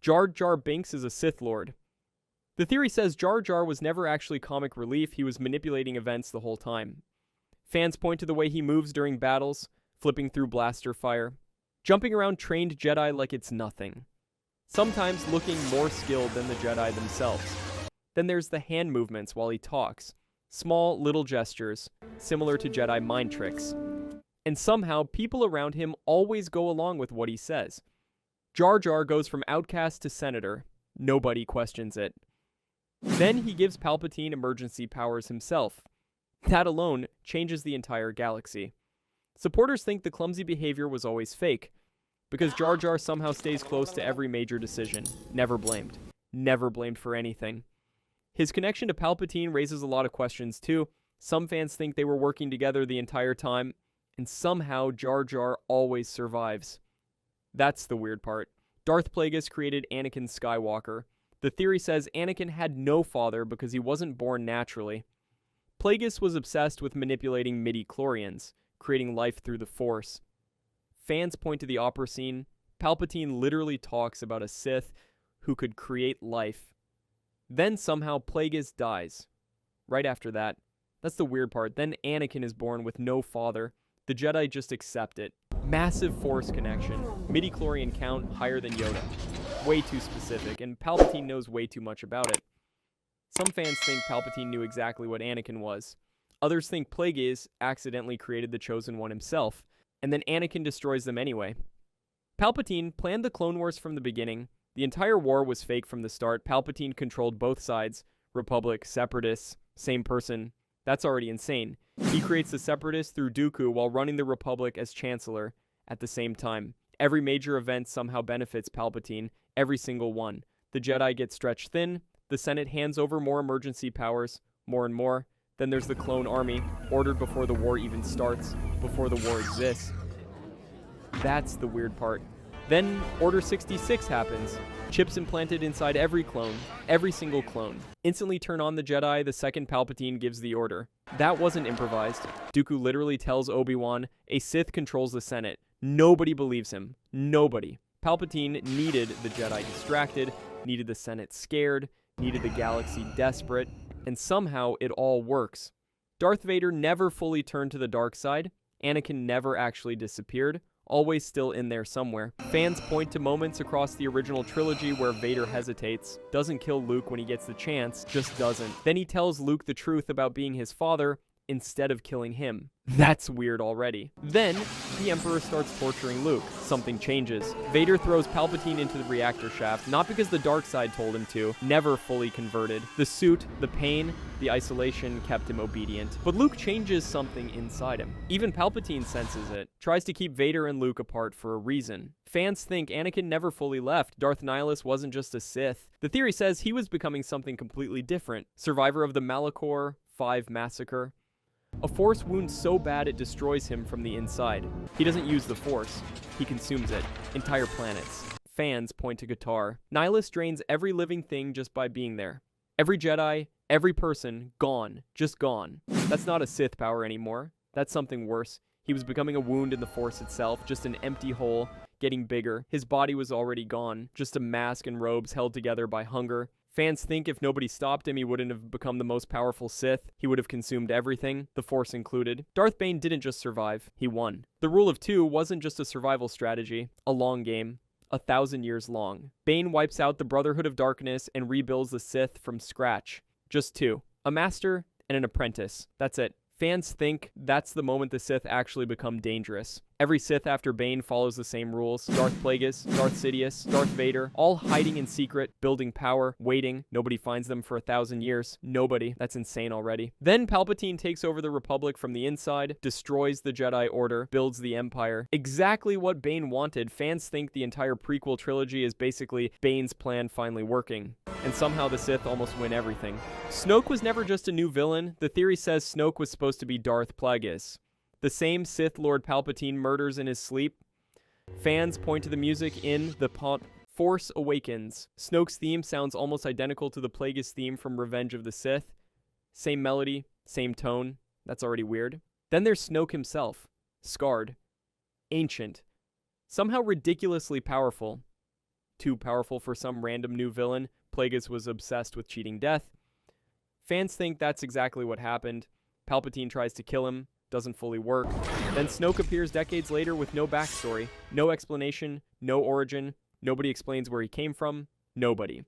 Jar Jar Binks is a Sith Lord. The theory says Jar Jar was never actually comic relief, he was manipulating events the whole time. Fans point to the way he moves during battles, flipping through blaster fire, jumping around trained Jedi like it's nothing. Sometimes looking more skilled than the Jedi themselves. Then there's the hand movements while he talks. Small, little gestures, similar to Jedi mind tricks. And somehow, people around him always go along with what he says. Jar Jar goes from outcast to senator. Nobody questions it. Then he gives Palpatine emergency powers himself. That alone changes the entire galaxy. Supporters think the clumsy behavior was always fake, because Jar Jar somehow stays close to every major decision. Never blamed. Never blamed for anything. His connection to Palpatine raises a lot of questions too. Some fans think they were working together the entire time, and somehow Jar Jar always survives. That's the weird part. Darth Plagueis created Anakin Skywalker. The theory says Anakin had no father because he wasn't born naturally. Plagueis was obsessed with manipulating midi-chlorians, creating life through the Force. Fans point to the opera scene. Palpatine literally talks about a Sith who could create life. Then somehow Plagueis dies. Right after that. That's the weird part. Then Anakin is born with no father. The Jedi just accept it. Massive Force connection. Midi-chlorian count higher than Yoda. Way too specific, and Palpatine knows way too much about it. Some fans think Palpatine knew exactly what Anakin was. Others think Plagueis accidentally created the Chosen One himself, and then Anakin destroys them anyway. Palpatine planned the Clone Wars from the beginning. The entire war was fake from the start. Palpatine controlled both sides. Republic, Separatists, same person. That's already insane. He creates the Separatists through Dooku while running the Republic as Chancellor at the same time. Every major event somehow benefits Palpatine. Every single one. The Jedi get stretched thin. The Senate hands over more emergency powers. More and more. Then there's the clone army, ordered before the war even starts, before the war exists. That's the weird part. Then Order 66 happens. Chips implanted inside every clone, every single clone. Instantly turn on the Jedi the second Palpatine gives the order. That wasn't improvised. Dooku literally tells Obi-Wan, a Sith controls the Senate. Nobody believes him. Nobody. Palpatine needed the Jedi distracted, needed the Senate scared, needed the galaxy desperate, and somehow it all works. Darth Vader never fully turned to the dark side. Anakin never actually disappeared, always still in there somewhere. Fans point to moments across the original trilogy where Vader hesitates, doesn't kill Luke when he gets the chance, just doesn't. Then he tells Luke the truth about being his father instead of killing him. That's weird already. Then, the Emperor starts torturing Luke. Something changes. Vader throws Palpatine into the reactor shaft, not because the dark side told him to, never fully converted. The suit, the pain, the isolation kept him obedient. But Luke changes something inside him. Even Palpatine senses it, tries to keep Vader and Luke apart for a reason. Fans think Anakin never fully left. Darth Nihilus wasn't just a Sith. The theory says he was becoming something completely different. Survivor of the Malachor 5 massacre. A Force wound so bad it destroys him from the inside. He doesn't use the Force. He consumes it. Entire planets. Fans point to Qatar. Nihilus drains every living thing just by being there. Every Jedi, every person, gone. Just gone. That's not a Sith power anymore. That's something worse. He was becoming a wound in the Force itself, just an empty hole, getting bigger. His body was already gone, just a mask and robes held together by hunger. Fans think if nobody stopped him, he wouldn't have become the most powerful Sith. He would have consumed everything, the Force included. Darth Bane didn't just survive, he won. The rule of two wasn't just a survival strategy, a long game, 1,000 years long. Bane wipes out the Brotherhood of Darkness and rebuilds the Sith from scratch. Just two. A master and an apprentice. That's it. Fans think that's the moment the Sith actually become dangerous. Every Sith after Bane follows the same rules. Darth Plagueis, Darth Sidious, Darth Vader, all hiding in secret, building power, waiting. Nobody finds them for 1,000 years. Nobody. That's insane already. Then Palpatine takes over the Republic from the inside, destroys the Jedi Order, builds the Empire. Exactly what Bane wanted. Fans think the entire prequel trilogy is basically Bane's plan finally working. And somehow the Sith almost win everything. Snoke was never just a new villain. The theory says Snoke was supposed to be Darth Plagueis. The same Sith Lord Palpatine murders in his sleep. Fans point to the music in The Force Awakens. Snoke's theme sounds almost identical to the Plagueis theme from Revenge of the Sith. Same melody, same tone. That's already weird. Then there's Snoke himself. Scarred. Ancient. Somehow ridiculously powerful. too powerful for some random new villain. Plagueis was obsessed with cheating death. Fans think that's exactly what happened. Palpatine tries to kill him, doesn't fully work. Then Snoke appears decades later with no backstory, no explanation, no origin. Nobody explains where he came from. Nobody.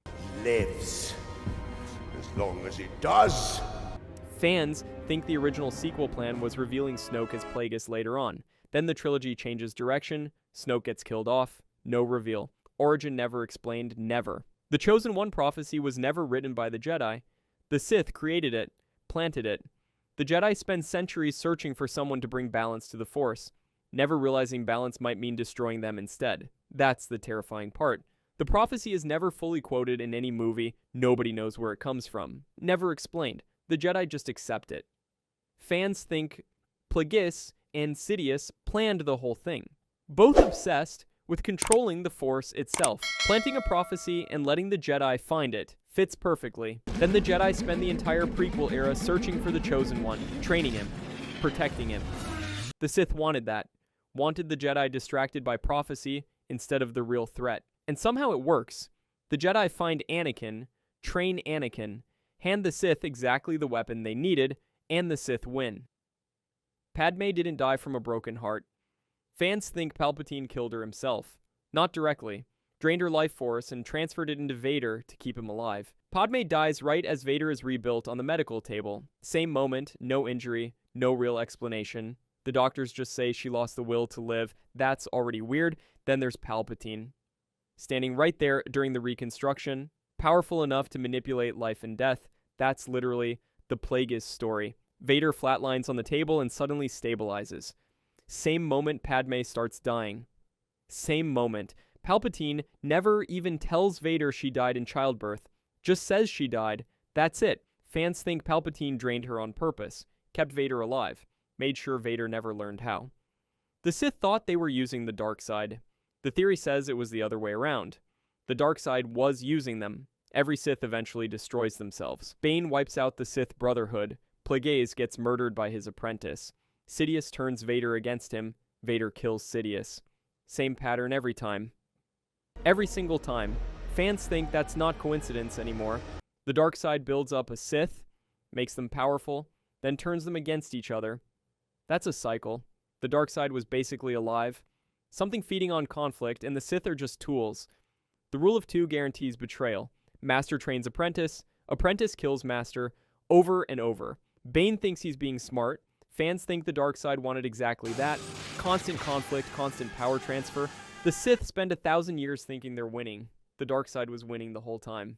He lives. As long as he does. Fans think the original sequel plan was revealing Snoke as Plagueis later on. Then the trilogy changes direction. Snoke gets killed off. No reveal. Origin never explained. Never. The Chosen One prophecy was never written by the Jedi. The Sith created it, planted it. The Jedi spend centuries searching for someone to bring balance to the Force, never realizing balance might mean destroying them instead. That's the terrifying part. The prophecy is never fully quoted in any movie. Nobody knows where it comes from. Never explained. The Jedi just accept it. Fans think Plagueis and Sidious planned the whole thing. Both obsessed with controlling the Force itself. Planting a prophecy and letting the Jedi find it fits perfectly. Then the Jedi spend the entire prequel era searching for the Chosen One, training him, protecting him. The Sith wanted that. Wanted the Jedi distracted by prophecy instead of the real threat. And somehow it works. The Jedi find Anakin, train Anakin, hand the Sith exactly the weapon they needed, and the Sith win. Padme didn't die from a broken heart. Fans think Palpatine killed her himself. Not directly. Drained her life force and transferred it into Vader to keep him alive. Padme dies right as Vader is rebuilt on the medical table. Same moment, no injury, no real explanation. The doctors just say she lost the will to live. That's already weird. Then there's Palpatine, standing right there during the reconstruction, powerful enough to manipulate life and death. That's literally the Plagueis story. Vader flatlines on the table and suddenly stabilizes. Same moment Padme starts dying. Same moment. Palpatine never even tells Vader she died in childbirth. Just says she died. That's it. Fans think Palpatine drained her on purpose. Kept Vader alive. Made sure Vader never learned how. The Sith thought they were using the dark side. The theory says it was the other way around. The dark side was using them. Every Sith eventually destroys themselves. Bane wipes out the Sith Brotherhood. Plagueis gets murdered by his apprentice. Sidious turns Vader against him. Vader kills Sidious. Same pattern every time. Every single time. Fans think that's not coincidence anymore. The dark side builds up a Sith, makes them powerful, then turns them against each other. That's a cycle. The dark side was basically alive. Something feeding on conflict, and the Sith are just tools. The rule of two guarantees betrayal. Master trains apprentice. Apprentice kills master over and over. Bane thinks he's being smart. Fans think the dark side wanted exactly that. Constant conflict, constant power transfer. The Sith spend 1,000 years thinking they're winning. The dark side was winning the whole time.